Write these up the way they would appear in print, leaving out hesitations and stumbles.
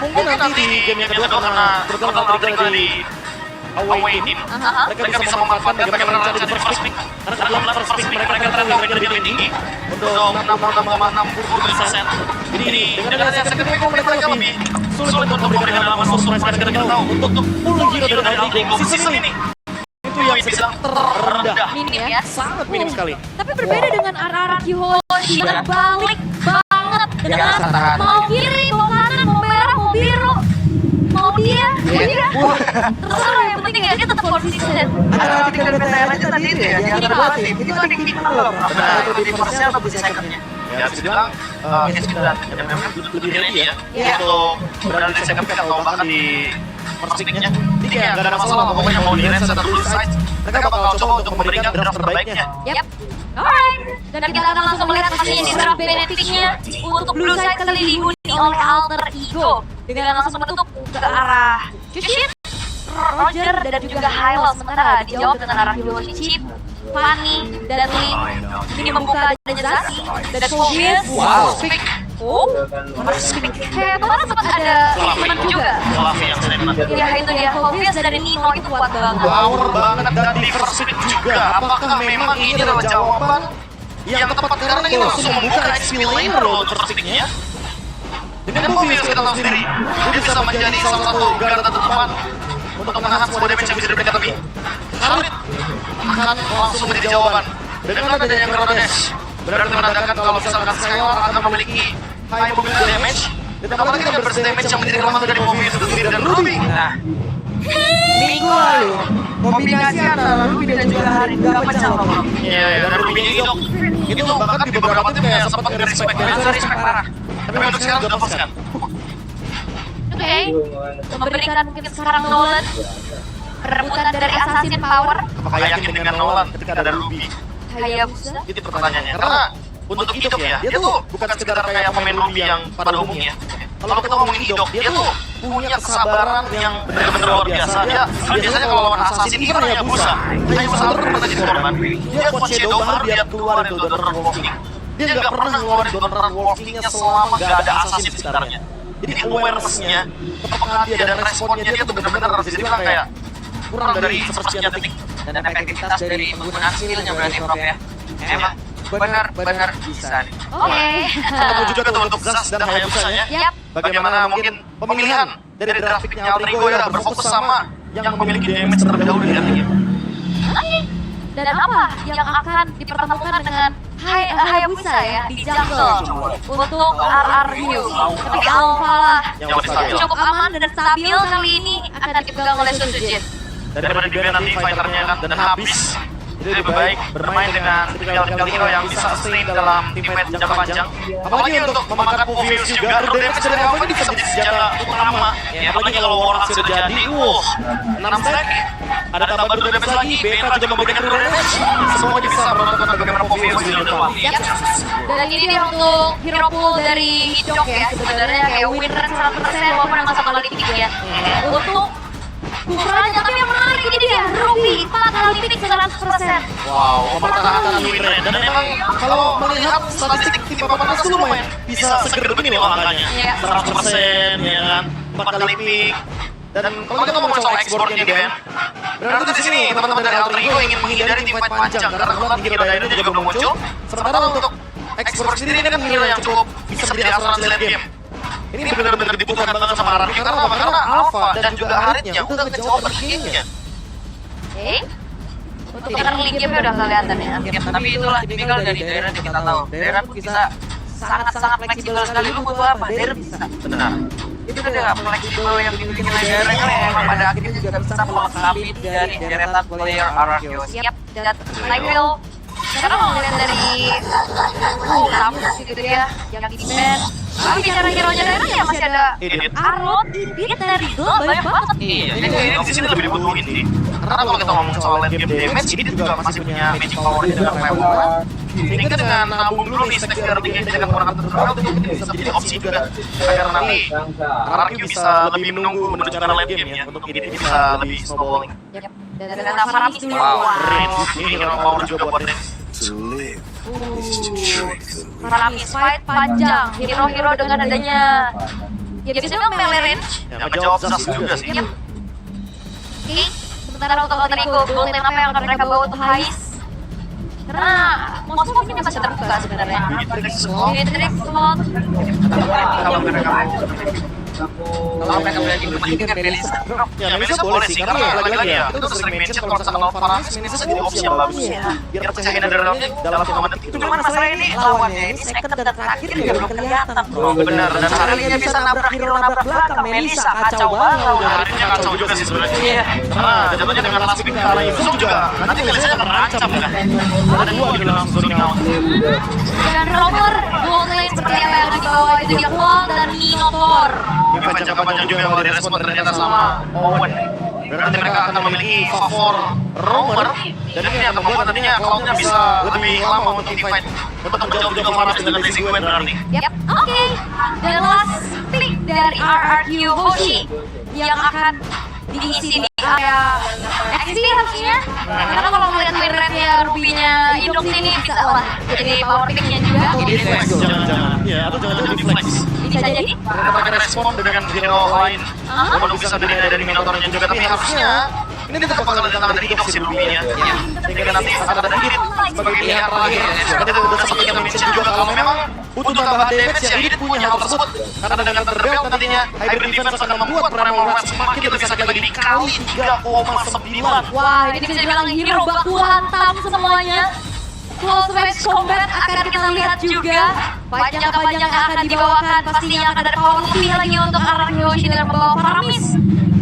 Mungkin nanti di game yang kedua karena kebetulan Altriga di away team, mereka bisa memanfaatkan bagaimana mencari first pick. Karena kebetulan first pick mereka lebih tinggi untuk 66,60%. Jadi dengan adanya second pick mereka lebih sulit untuk memberikan surprise karena kita tahu untuk full hero dari Altriga season ini itu yang bisa terendah, minim ya, sangat minim sekali. Tapi berbeda dengan RRQ Hoshi yang balik banget dengan mau kiri, mau kanan, mau merah, mau biru, mau dia, terserah yang penting ya dia tetap konsisten. Antara 3 dan PTR aja tadi itu ya, di antara dua tim itu ada yang kita loh. Nah itu di firstnya atau di secondnya. Ya bisa dibilang yang memang lebih ready ya untuk berada di second pick atau bahkan di first pick-nya. Jadi kayak gak ada masalah pokoknya mau di range atau blue side, mereka bakal coba untuk memberikan draft terbaiknya. Yap. Alright, dan kita akan langsung melihat pastinya di draft benefitnya untuk blue side kali dihuni oleh Alter Ego dengan langsung menutup ke arah Jushin, Roger dan juga Hylos. Sementara dijawab dengan arah Hiroshi, Chip, Fanny, dan Lee. Ini membuka Denizasi dan Soviet. Wow. Speak. Oh, kayak kemarin sempat ada statement juga. Ya itu dia, Soviet dan Nino itu kuat banget. Power banget dan di first pick juga. Apakah memang ini adalah jawaban yang tepat karena ini langsung membuka XP laner loh untuk first pick-nya. Dengan Mobius kita tahu sendiri, dia bisa menjadi salah satu garda terdepan untuk menahan semua damage yang bisa diberikan, tapi Khalid akan langsung menjadi jawaban. Dengan adanya Chrono Dash, berarti menandakan kalau misalkan Skyward akan memiliki high mobility damage, dan apalagi dengan burst damage yang menjadi kelemahan dari Mobius itu sendiri dan Ruby. Nah, Minggu lalu kombinasi antara Ruby dan juga Harit gak pecah loh. iya, dan Ruby ini dok, itu bahkan di beberapa tim kayak sempat nge-respect parah. Tapi untuk sekarang udah lepaskan. Oke, memberikan mungkin sekarang Nolan perebutan dari Assassin Power. Apakah yakin dengan Nolan ketika ada Ruby? Hayabusa. Itu pertanyaannya. Karena untuk hidup ya, dia tuh bukan sekedar kayak pemain Ruby yang pada umumnya. Kalau kita ngomongin hidup, dia tuh punya kesabaran yang benar-benar luar biasa. Dia biasanya kalau lawan Assassin ini kan Hayabusa. Hayabusa itu pernah jadi korban. Dia buat Shadow baru dia keluarin tuh Donor Walking. Dia nggak pernah ngeluarin Donor Walking-nya selama nggak ada Assassin di sekitarnya. Jadi awareness-nya, kepekaan dia dan responnya dia tuh benar-benar bisa dibilang kayak kurang dari sepersekian detik. Dan efektivitas dari penggunaan skillnya berarti Prof ya. Emang benar-benar bisa nih. Oke. Ketemu juga tuh untuk Zas dan Hayabusa-nya. Yap. Bagaimana mungkin pemilihan dari grafiknya Altrigo ya berfokus sama yang memiliki damage terlebih dahulu di early game. Dan apa yang akan dipertemukan dengan Hayabusa ya di jungle untuk RRQ. Ketika Alpha lah Yang lebih stabil. cukup aman dan stabil kali ini akan dipegang oleh Sujin. Daripada dibiarkan nanti fighternya kan dan habis, itu lebih baik bermain dengan tipikal hero yang bisa sustain dalam teammate jangka panjang. Apalagi untuk memakan Mobius juga, root damage dari Alpha ini bisa menjadi senjata utama. Ya, apalagi kalau war action sudah jadi, 6 stack, ada tambah root damage lagi, Beta juga memberikan root damage. Semuanya bisa menonton bagaimana Mobius di depan. Yap. Dan ini dia untuk hero pool dari Hijok ya, sebenarnya kayak win rate 100% walaupun dengan satu kali pick ya. Untuk ukurannya, tapi yang menarik ini dia Ruby 4 kali pick 100%. Wow, mempertahankan win rate. Dan memang kalau melihat statistik tim Papan Atas itu lumayan bisa seger begini loh angkanya. Iya. 100% ya kan, 4 kali pick. Dan kalau kita ngomong soal exportnya nih Ben, berarti di sini teman-teman dari Altrigo ingin menghindari tim fight panjang karena kebetulan hero Dino juga belum muncul. Sementara untuk ekspor sendiri ini kan hero yang cukup bisa menjadi asuransi late game. Ini benar-benar dibutuhkan banget sama Arami karena apa? Karena Alpha dan juga Haritnya udah ngejawab early game-nya. Oke. Untuk early game udah kelihatan ya. Tapi itulah tipikal dari Dairen yang kita tahu. Dairen bisa sangat-sangat fleksibel sekali. Lu butuh apa? Dairen bisa. Benar. Itu kan nggak fleksibel yang dimiliki oleh Dairen kan emang pada akhirnya juga bisa melengkapi dari deretan player RRQ. Siap. Dan Nigel sekarang mau lihat dari Ramus gitu dia yang di defense. Tapi bicara hero-nya daerah ya masih ada Edit. Arlot, Edit dari Glove banyak banget. Iya, ini di sini lebih dibutuhin sih. Karena kalau kita ngomong soal late game damage, ini juga masih punya magic power dengan level. Sehingga dengan nabung dulu nih stack early game dengan menggunakan tutorial itu mungkin bisa menjadi opsi juga. Agar nanti RRQ bisa lebih menunggu menuju ke late game ya, untuk edit bisa lebih snowballing. Yap. Dan dengan Ramus dulu. Wow, ini hero power juga buat Reigns. Ramis fight panjang, hero-hero dengan adanya ya bisa bilang melee range. Ya, menjawab Zas juga sih. Yep. Oke, sementara untuk Alter Ego, gold lane apa yang akan mereka bawa untuk Hais? Karena most of ini masih terbuka sebenarnya. Matrix slot. Kalau mereka berani memainkan Melissa, Ya, Melissa boleh sih, karena lagi-lagi ya, kita udah sering mention kalau misalkan lawan Faramis, Melissa jadi opsi yang bagus. Biar percaya dalam hitungan detik. Cuma masalahnya ini lawannya ini second dan terakhir juga belum kelihatan bro. Benar, dan Sekalinya bisa nabrak hero nabrak belakang Melissa kacau banget. Harinya kacau juga sih sebenarnya. Iya. Karena jatuhnya dengan last pick kala itu juga, nanti Melissa akan terancam kan. Ada dua di dalam zoning out. Dan Romer, gold lane seperti apa yang dibawa itu dia Kual dan Minotaur. Event jangka panjang juga yang direspon ternyata sama Owen. Berarti mereka akan memiliki favor Romer, dan ini akan membuat nantinya cloud-nya bisa lebih lama untuk fight, untuk menjawab juga Faramis dengan Lazy Gwen berarti. Yap, oke. Dan last pick dari RRQ Hoshi yang akan diisi di area XP harusnya. Karena kalau melihat win rate-nya Ruby-nya Indox ini bisa lah jadi power pick-nya juga. Ini flex, jangan-jangan. Ya, atau jangan-jangan di flex. Bisa jadi. Mereka pakai respon dengan hero lain. Walaupun bisa dari Minotaurnya juga, tapi harusnya ini tetap bakal datang dari Indox si Ruby-nya. Sehingga nanti ada Edit sebagai pilihan terakhir. Seperti itu udah sempat kita mention juga kalau memang butuh tambahan damage ya Edit punya hal tersebut. Karena dengan terbelt nantinya Hybrid Defense akan membuat Primal Rage semakin lebih sakit lagi dikali 3,9. Wah, ini bisa dibilang hero baku hantam semuanya. Close range combat akan kita lihat juga. Banyak yang akan dibawakan. Pastinya akan ada power lebih lagi untuk RRQ Hoshi dengan membawa Faramis.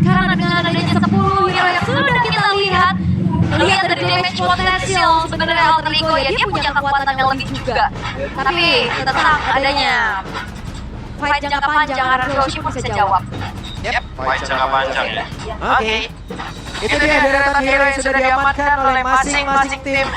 Karena dengan adanya 10 hero yang sudah kita lihat dari damage potensial sebenarnya Alter Ego ya dia punya kekuatan yang lebih juga. Tapi tetap adanya fight jangka panjang RRQ Hoshi bisa jawab. Yep. Fight jangka panjang ya. Oke. Itu dia deretan hero yang sudah diamankan oleh masing-masing tim.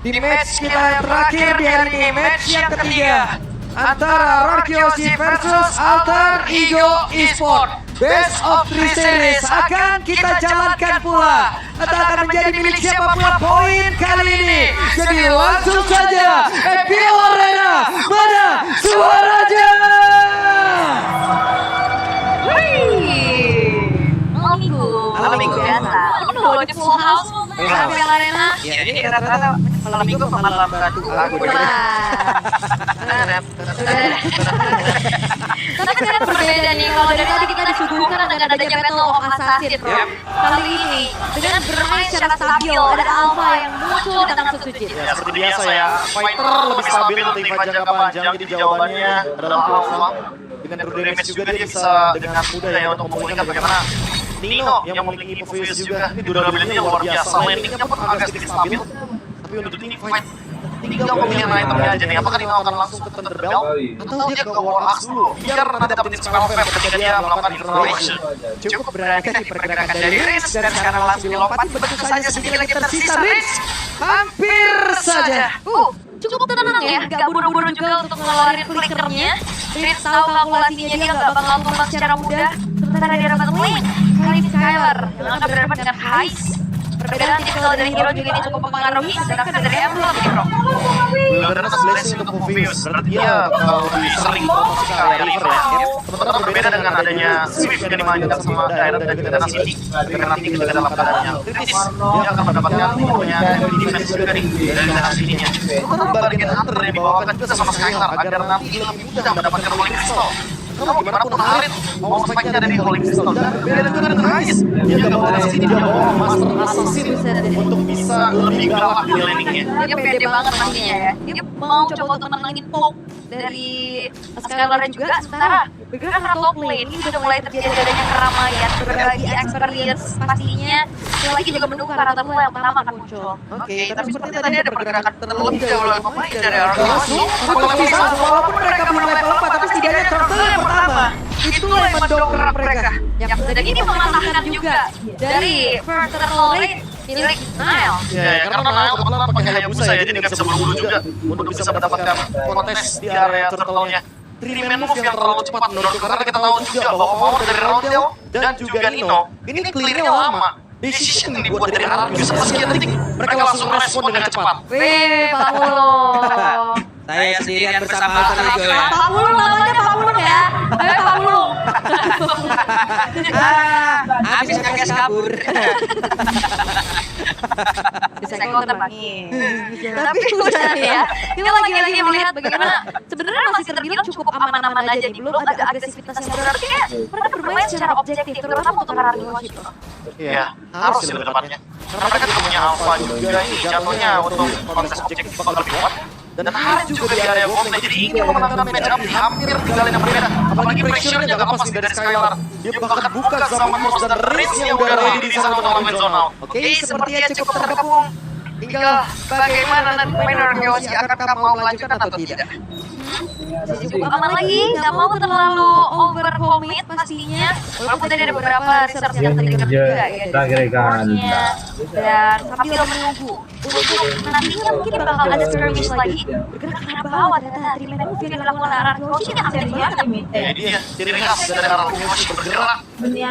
Di match kita yang terakhir di hari ini, match yang ketiga antara Rorkyoshi versus Alter Ego Esport. Best of 3 series akan kita jalankan pula. Atau akan menjadi milik siapa pula poin kali ini. Jadi langsung saja, Epio Arena, mana suaranya? Malam minggu biasa. Penuh di full house. Epio Arena. Ya, ini rata-rata malam minggu sama malam batu lagu. Tapi ternyata berbeda nih, kalau dari tadi kita disuguhkan dengan adanya Battle of Assassin, bro. Kali ini, dengan bermain secara stabil, ada Alpha yang muncul di tangan Sujin. Ya seperti biasa ya, fighter lebih stabil untuk fight jangka panjang, jadi jawabannya adalah Alpha. Dengan true damage juga dia bisa dengan mudah ya untuk memulihkan bagaimana Nino yang memiliki Epophilus juga, ini durability-nya luar biasa, landing-nya pun agak sedikit stabil. Tapi untuk tim fight, tinggal pemilihan itemnya aja nih, apakah Nino akan langsung ke Thunderbelt atau dia ke War Axe dulu biar nanti dapetin spell fam ketika dia melakukan Infernal Action. Cukup berarti dipergerakan dari Riz dan sekarang langsung dilompati, begitu saja sedikit lagi tersisa Riz. Hampir saja. Cukup tenang ya, gak buru-buru juga untuk ngeluarin flickernya. Riz tahu kalkulasinya dia gak bakal tumbang secara mudah. Sementara dia dapat link, kali Skylar yang akan berhadapan dengan Hais. Perbedaan tipikal dari hero juga ini cukup mempengaruhi, sedangkan dari Emblem nih bro. Wilderness Blessing untuk Epophilus, berarti dia lebih sering promosi ke area river ya. Sementara berbeda dengan adanya Swift yang dimainkan sama Direct dan juga City. Karena nanti ketika dalam keadaan yang kritis, dia akan mendapatkan punya defense juga nih dari City-nya. Sementara bagian Hunter yang dibawakan juga sama Skylar agar nanti lebih mudah mendapatkan Holy Crystal. Kalau gimana pun Harit mau spike-nya dari Holy Crystal dan beda juga dengan Hais. Dia gak bawa dari sini, dia bawa Master Assassin untuk bisa lebih galak di landing-nya. Dia pede banget pastinya ya. Dia mau coba untuk menangin poke dari Skylar juga. Sementara bergerak ke top lane ini sudah mulai terjadi adanya keramaian, berbagi experience pastinya. Sekali lagi juga menunggu karakter pula yang pertama akan muncul. Oke, tapi seperti tadi ada pergerakan terlebih dahulu oleh pemain dari Argos. Walaupun mereka belum level 4, tapi setidaknya turtle yang pertama itulah yang mendongkrak mereka. Dan ini mematahkan juga dari first turtle rate milik Nile. Ya, karena Nile kebetulan pakai Hayabusa ya, jadi nggak bisa buru-buru juga untuk bisa mendapatkan kontes di area turtle-nya. 3-man move yang terlalu cepat menurutku, karena kita tahu juga bahwa power dari Roundtail dan juga Nino ini clear-nya lama. Decision yang dibuat dari RRQ sekian detik, mereka langsung respon dengan cepat. Wih, Pak Mulo. Saya sendirian bersama Alter Ego ya. Pak Pulung namanya Pak Pulung ya. Ayo Pak Pulung. Habis guys kabur. Bisa counter lagi. Tapi udah ya. Kita lagi melihat bagaimana sebenarnya masih terbilang cukup aman-aman aja nih. Belum ada agresivitas yang berarti ya. Mereka bermain secara objektif, terutama untuk Harari Worship. Iya, harus sih depannya. Karena mereka juga punya alpha juga ini jatuhnya untuk proses objektif bakal lebih kuat. Dan Haris juga di area bottom, jadi ingin memenangkan match up di hampir 3 lane yang berbeda. Apalagi pressure-nya gak lepas nih dari Skylar. Dia bahkan buka sama Moss dan Riz yang udah ready di sana untuk ngelakuin zone out. Oke, sepertinya cukup terkepung. Tinggal bagaimana nanti Maynard Yoshi akan mau melanjutkan atau tidak. Cukup aman lagi, nggak mau terlalu overcommit pastinya. Walaupun tadi ada beberapa research yang terlihat juga ya dari skornya. Dan sambil menunggu untuk nantinya mungkin bakal ada skirmish lagi. Bergerak ke arah bawah ternyata treatment move yang dilakukan Harari Worship ini ada di mana? Ya dia, ciri khas dari Harari Worship bergerak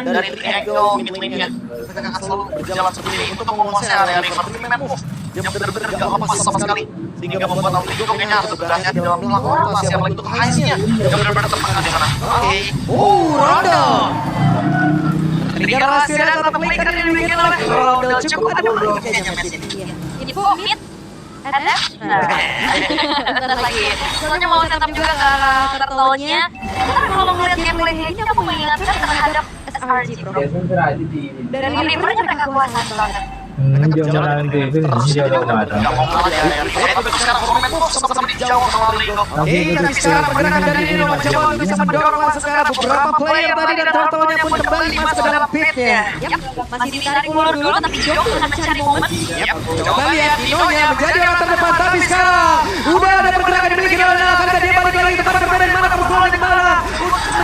dari triangle mid-lane-nya. Mereka akan selalu berjalan seperti ini untuk menguasai area river treatment move. Dia benar-benar gak lepas sama sekali. Sehingga membuat Alter Ego kayaknya harus berhati-hati dalam melakukan rotasi apalagi untuk Heist-nya. Yang benar-benar termakan di sana. Oke. Rondo. Trigger masih ada satu flicker yang dimiliki oleh Rondo. Cukup ada kayaknya match ini. Ini bu, mid. Ada? Bentar lagi. Soalnya mau tetap juga ke arah turtle-nya. Karena kalau ngeliat gameplay ini aku mengingatkan terhadap SRG bro. Dari Liverpool mereka kekuasaan banget. Jangan nanti itu jauh Gak mau kalah di area river. Tapi sekarang treatment move sama-sama dijauh sama Alter Ego. Oke, tapi sekarang pergerakan dari Nino mencoba untuk bisa mendorong langsung ke arah beberapa player tadi dan turtle-nya pun kembali masuk ke dalam pit-nya. Yap, masih ditarik ulur dulu tapi Jok akan mencari momen. Coba lihat Nino-nya menjadi orang terdepan, tapi sekarang udah ada pergerakan dimiliki oleh Nala. Karena dia balik lagi ke tempat berbeda di mana pergolakan di mana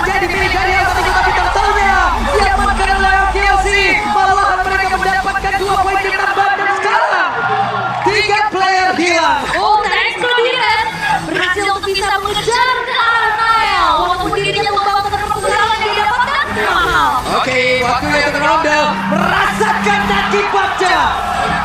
menjadi milik dari Alter Ego, tapi turtle-nya diamankan oleh LKLC. Malahan mereka mendapatkan 2 poin tambahan dan sekarang 3 player hilang. Oh, nice kelebihan. Berhasil untuk bisa mengejar ke arah Nile. Walaupun dirinya membawa keterpukulan yang didapatkan mahal. Oke, waktunya untuk Rondo merasakan akibatnya.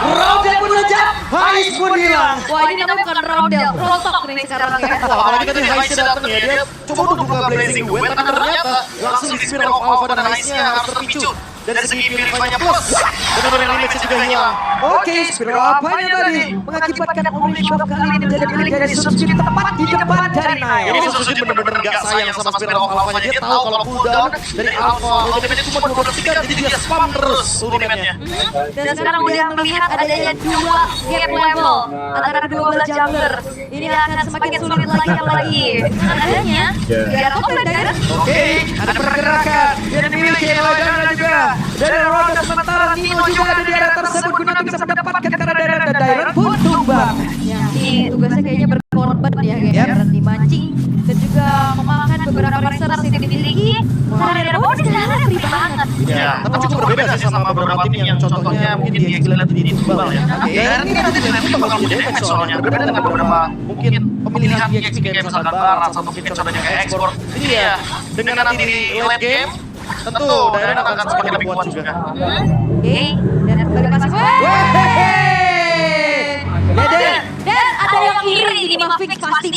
Rondo pun lejat, Heist pun hilang. Wah, ini namanya bukan Rondel, Rontok nih sekarang ya. Wah, apalagi tadi Heist-nya datang ya, dia coba untuk buka Blazing Duet, tapi ternyata langsung di Spirit of Alpha dan Heist-nya harus terpicu. Dari segi Purify-nya plus, benar-benar damage-nya juga hilang. Oke, Spiral apanya tadi mengakibatkan Only Shop kali ini menjadi milik dari Suzuki tepat di depan dari Ini Nile. Suzuki benar-benar gak sayang sama Spirit of Alpha-nya. Dia tahu kalau cooldown dari Alpha ultimate-nya cuma 23, jadi dia spam terus ultimate-nya. Dan sekarang udah melihat adanya 2 gap level antara kedua belah jungler. Ini akan semakin sulit lagi. Dengan adanya Geralt of Dagger. Oke, ada pergerakan yang dimiliki oleh Dana juga. Dari Rondo sementara Nino juga ada di area tersebut guna bisa mendapatkan karena Dairon dan Dairon pun tumbang. Ini tugasnya kayaknya berkorban ya Geralt dimancing dan juga memakan beberapa resource yang dimiliki. Karena Dairon sebenarnya free banget. Ya, tapi cukup berbeda sih sama beberapa tim yang contohnya mungkin di X nanti di Tumbal ya. Dan ini nanti di X bakal menjadi damage soalnya. Berbeda dengan beberapa mungkin pemilihan di X kayak misalkan Barat atau mungkin contohnya kayak ekspor. Jadi ya, dengan nanti di late game, tentu Dairon akan semakin lebih kuat juga. Oke, dan kembali masih dan ada yang iri ini Bang Fix pasti.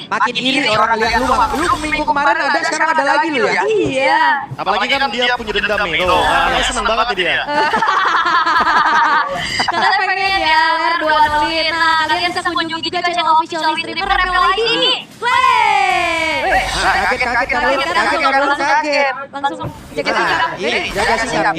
Makin iri orang lihat lu minggu kemarin ada, sekarang ada lagi lu ya. Iya. Apalagi kan dia punya dendam nih, loh. Dia senang banget nih dia. Kalian pengen ya ler 2 adrenalin. Nah, kalian bisa kunjungi juga channel official streamer Rebel ID ini. Play. Kaget. Langsung jaga sikap. Jaga sikap.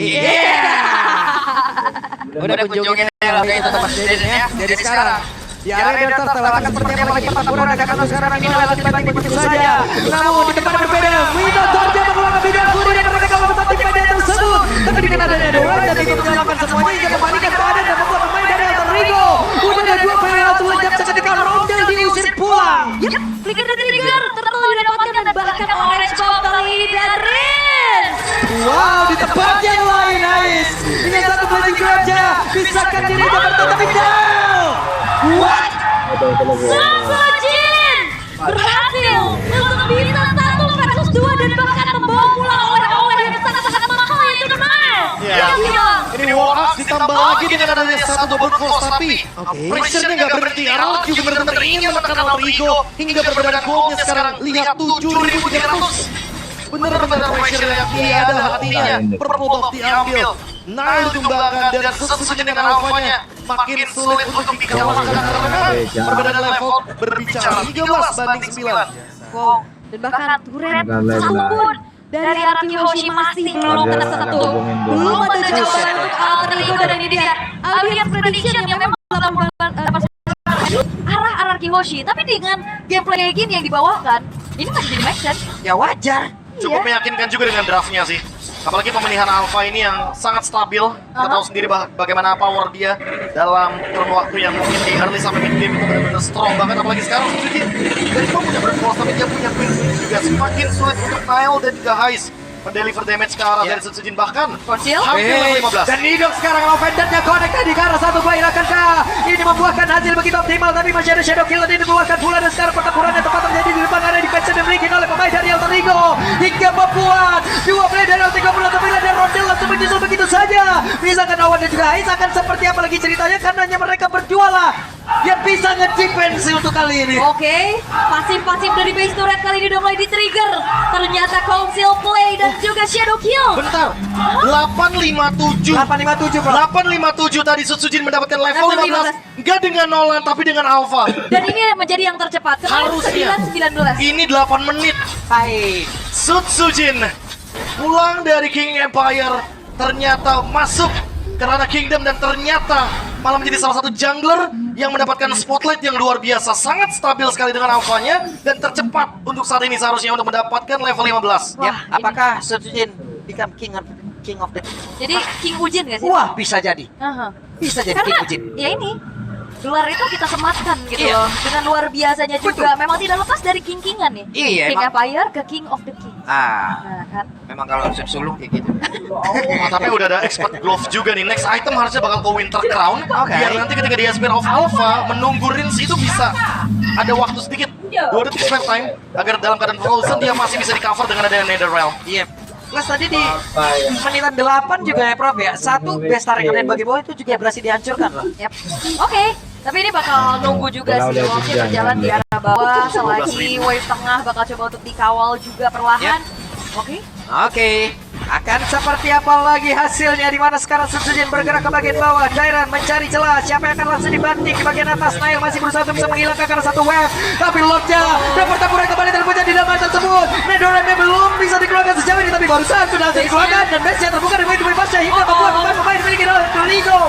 Udah kunjungin ya lagi itu tempat ya. Jadi sekarang di area Delta terlalu seperti apa lagi pertempuran akan sekarang ini lewat dibanting begitu saja. Namun di tempat berbeda, Wito Torja mengeluarkan bidang kuri dan mereka kalau tetap di medan tersebut. Tapi dengan adanya Dewa dan ikut menyelamatkan semuanya hingga memanikan keadaan dan membuat pemain dari Alter Ego. Udah ada 2 player langsung lejap seketika Rondo diusir pulang. Yap, flicker dan trigger terlalu didapatkan dan bahkan orange bomb kali ini dan Rin. Wow, di tempat yang lain Ais. Dengan satu blazing saja pisahkan diri dan tapi down. What? Sujin berhasil untuk bisa 1 versus 2 dan bahkan membawa pulang oleh-oleh yang sangat-sangat mahal yaitu Nile. Iya. Gila. Ini Ini wall axe ditambah lagi dengan adanya satu double force, tapi pressure-nya nggak berhenti. RLQ benar-benar ingin menekan Alter Ego hingga berbeda goldnya sekarang. Lihat 7.300. Benar-benar pressure yang tiada hatinya. Purple buff diambil. Nile ditumbangkan dan Setsujin dengan alfanya makin sulit untuk dikalahkan karena perbedaan level berbicara 13 banding 9. Wow, dan bahkan turret satu pun dari Araki Hoshi masih belum kena sentuh. Belum ada jawaban untuk Alter Ego dan ini dia Audience Prediction yang memang 8 arah Araki Hoshi, tapi dengan gameplay kayak gini yang dibawakan, ini masih jadi make sense. Ya wajar. Cukup meyakinkan juga dengan draftnya sih. Apalagi pemilihan Alpha ini yang sangat stabil. Kita tahu sendiri bagaimana power dia dalam kurun waktu yang mungkin di early sampai mid game itu benar-benar strong banget. Apalagi sekarang Setsujin dia cuma punya berforce, tapi dia punya Queen juga. Semakin sulit untuk Nile dan juga Heist mendeliver damage ke arah dari Setsujin, bahkan Konsil? hampir level 15. Dan Nidok sekarang offendernya connect tadi ke arah satu bayi. Akankah ini membuahkan hasil begitu optimal? Tapi masih ada Shadow Kill tadi dikeluarkan pula. Dan sekarang pertempurannya tepat terjadi di depan area defense yang dimiliki oleh pemain dari Alter Ego hingga membuat dua play dari Alter Ego tapi dan Rondel langsung menyusul begitu saja. Misalkan Awan dan juga Ais akan seperti apa lagi ceritanya, karenanya mereka berdua lah yang bisa nge-defense untuk kali ini. Oke, pasif-pasif dari base turret kali ini udah mulai di-trigger. Ternyata Council Play dan juga Shadow Kill. Bentar, 857. 857 bro. 857 tadi Setsujin mendapatkan level Level 15. Enggak dengan Nolan tapi dengan Alpha. Dan ini menjadi yang tercepat. Harusnya. 9-19. Ini 8 menit. Hai. Setsujin pulang dari King Empire, ternyata masuk ke ranah Kingdom dan ternyata malah menjadi salah satu jungler yang mendapatkan spotlight yang luar biasa. Sangat stabil sekali dengan alfanya dan tercepat untuk saat ini seharusnya untuk mendapatkan level 15. Ya, Wah, apakah Setsujin become king of the Jadi King Ujin gak sih? Wah, bisa jadi. Aha. Bisa jadi Karena King Ujin. ya ini gelar itu kita sematkan gitu Iya. loh. Dengan luar biasanya juga. Memang tidak lepas dari king-kingan nih. Iya, King emang. Empire ke King of the King. Ah, Nah kan. memang kalau sulung kayak gitu. Oh, tapi udah ada expert glove juga nih. Next item harusnya bakal ke Winter Crown. Oke. Biar nanti ketika dia Spear of Alpha menunggu Rince itu bisa ada waktu sedikit 2 detik spare time agar dalam keadaan frozen dia masih bisa di cover dengan adanya Nether Realm. Iya. Plus tadi di menitan 8 juga ya Prof ya. Satu best tarik kalian bagi bawah itu juga berhasil dihancurkan loh. Yap. Oke. Tapi ini bakal nunggu juga sih. Wave berjalan di arah bawah. Selagi wave tengah bakal coba untuk dikawal juga perlahan. Oke. Oke. Akan seperti apa lagi hasilnya, di mana sekarang Setsujin bergerak ke bagian bawah. Dairan mencari celah, siapa yang akan langsung dibanting di bagian atas. Nile masih berusaha untuk bisa menghilangkan karena satu wave, tapi Lordnya dan pertempuran kembali terpecah di dalam tersebut. Netherrealm belum bisa dikeluarkan sejauh ini, tapi barusan sudah bisa dikeluarkan dan base-nya terbuka dengan itu bebasnya hingga membuat pemain-pemain memiliki Alter Ego